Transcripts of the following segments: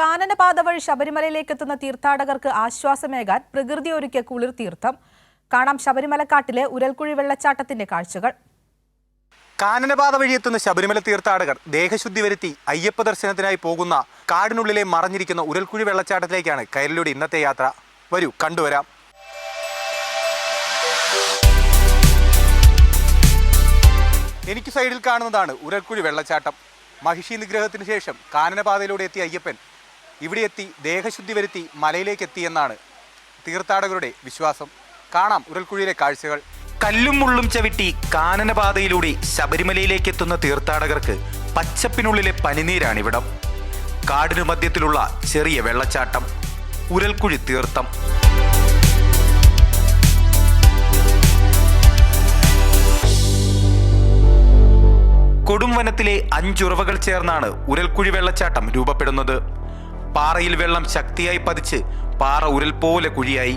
കാനനപാത വഴി ശബരിമലയിലേക്ക് എത്തുന്ന തീർത്ഥാടകർക്ക് ആശ്വാസമേകാൻ പ്രകൃതി ഒരുക്കിയ കുളിർ തീർത്ഥം. കാണാം ശബരിമലക്കാട്ടിലെ ഉരൽക്കുഴി വെള്ളച്ചാട്ടത്തിന്റെ കാഴ്ചകൾ. കാനനപാത വഴി എത്തുന്ന ശബരിമല തീർത്ഥാടകർ ദേഹശുദ്ധി വരുത്തി അയ്യപ്പ ദർശനത്തിനായി പോകുന്ന കാടിനുള്ളിലെ മറഞ്ഞിരിക്കുന്ന ഉരൽക്കുഴി വെള്ളച്ചാട്ടത്തിലേക്കാണ് കയറിലൂടെ ഇന്നത്തെ യാത്ര. വരൂ കണ്ടുവരാം. എനിക്ക് സൈഡിൽ കാണുന്നതാണ് ഉരൽക്കുഴി വെള്ളച്ചാട്ടം. മഹിഷി നിഗ്രഹത്തിന് ശേഷം കാനനപാതയിലൂടെ എത്തിയ അയ്യപ്പൻ ഇവിടെ എത്തി ദേഹശുദ്ധി വരുത്തി മലയിലേക്ക് എത്തിയെന്നാണ് തീർത്ഥാടകരുടെ വിശ്വാസം. കാണാം ഉരൽക്കുഴിയിലെ കാഴ്ചകൾ. കല്ലും മുള്ളും ചവിട്ടി കാനനപാതയിലൂടെ ശബരിമലയിലേക്ക് എത്തുന്ന തീർത്ഥാടകർക്ക് പച്ചപ്പിനുള്ളിലെ പനിനീരാണിവിടം. കാടിനു മധ്യത്തിലുള്ള ചെറിയ വെള്ളച്ചാട്ടം ഉരൽക്കുഴി തീർത്ഥം. കൊടുംവനത്തിലെ 5 ഉറവകൾ ചേർന്നാണ് ഉരൽക്കുഴി വെള്ളച്ചാട്ടം രൂപപ്പെടുന്നത്. പാറയിൽ വെള്ളം ശക്തിയായി പതിച്ച് പാറ ഉരൽ പോലെ കുഴിയായി.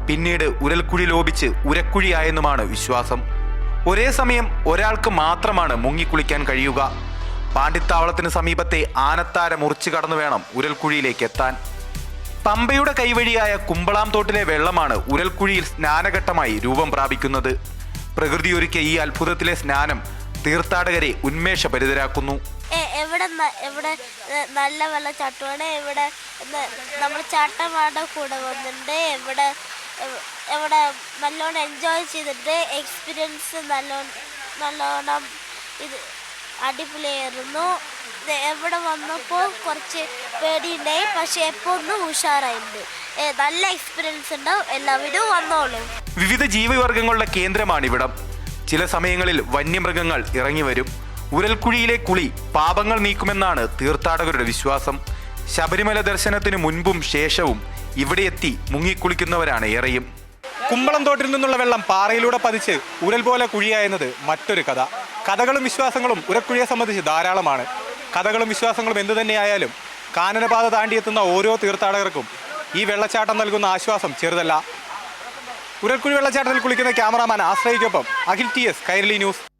പിന്നീട് ഉരൽക്കുഴി ലോപിച്ച് ഉരക്കുഴിയായെന്നുമാണ് വിശ്വാസം. ഒരേ സമയം ഒരാൾക്ക് മാത്രമാണ് മുങ്ങിക്കുളിക്കാൻ കഴിയുക. പാണ്ടിത്താവളത്തിന് സമീപത്തെ ആനത്താര മുറിച്ചു കടന്നു വേണം ഉരൽക്കുഴിയിലേക്ക് എത്താൻ. പമ്പയുടെ കൈവഴിയായ കുമ്പളാംതോട്ടിലെ വെള്ളമാണ് ഉരൽക്കുഴിയിൽ സ്നാനഘട്ടമായി രൂപം പ്രാപിക്കുന്നത്. പ്രകൃതിയൊരുക്കിയ ഈ അത്ഭുതത്തിലെ സ്നാനം തീർത്ഥാടകരെ ഉന്മേഷഭരിതരാക്കുന്നു. എവിടെ നല്ല വെള്ളച്ചാട്ടമാണ്. ഇവിടെ നമ്മൾ ചാട്ടമാടെ കൂടെ വന്നിട്ടുണ്ട്. ഇവിടെ നല്ലോണം എൻജോയ് ചെയ്തിട്ട് എക്സ്പീരിയൻസ് നല്ലോണം ഇത് അടിപൊളിയായിരുന്നു. എവിടെ വന്നപ്പോൾ കുറച്ച് പേടിയുണ്ടായി, പക്ഷെ ഇപ്പോൾ ഒന്ന് ഉഷാറായിട്ടുണ്ട്. നല്ല എക്സ്പീരിയൻസ് ഉണ്ടാവും. എല്ലാവരും വന്നോളൂ. വിവിധ ജീവിവർഗങ്ങളുടെ കേന്ദ്രമാണിവിടം. ചില സമയങ്ങളിൽ വന്യമൃഗങ്ങൾ ഇറങ്ങി വരും. ഉരൽക്കുഴിയിലെ കുളി പാപങ്ങൾ നീക്കുമെന്നാണ് തീർത്ഥാടകരുടെ വിശ്വാസം. ശബരിമല ദർശനത്തിന് മുൻപും ശേഷവും ഇവിടെ എത്തി മുങ്ങിക്കുളിക്കുന്നവരാണ് ഏറെയും. കുമ്പളംതോട്ടിൽ നിന്നുള്ള വെള്ളം പാറയിലൂടെ പതിച്ച് ഉരൽ പോലെ കുഴിയായെന്നത് മറ്റൊരു കഥ. കഥകളും വിശ്വാസങ്ങളും ഉരക്കുഴിയെ സംബന്ധിച്ച് ധാരാളമാണ്. കഥകളും വിശ്വാസങ്ങളും എന്തു തന്നെയായാലും കാനനപാത താണ്ടിയെത്തുന്ന ഓരോ തീർത്ഥാടകർക്കും ഈ വെള്ളച്ചാട്ടം നൽകുന്ന ആശ്വാസം ചെറുതല്ല. ഉരൽക്കുഴി വെള്ളച്ചാട്ടത്തിൽ കുളിക്കുന്ന ക്യാമറാമാൻ ആശ്രയിക്കൊപ്പം അഖിൽ TS, കൈരളി ന്യൂസ്.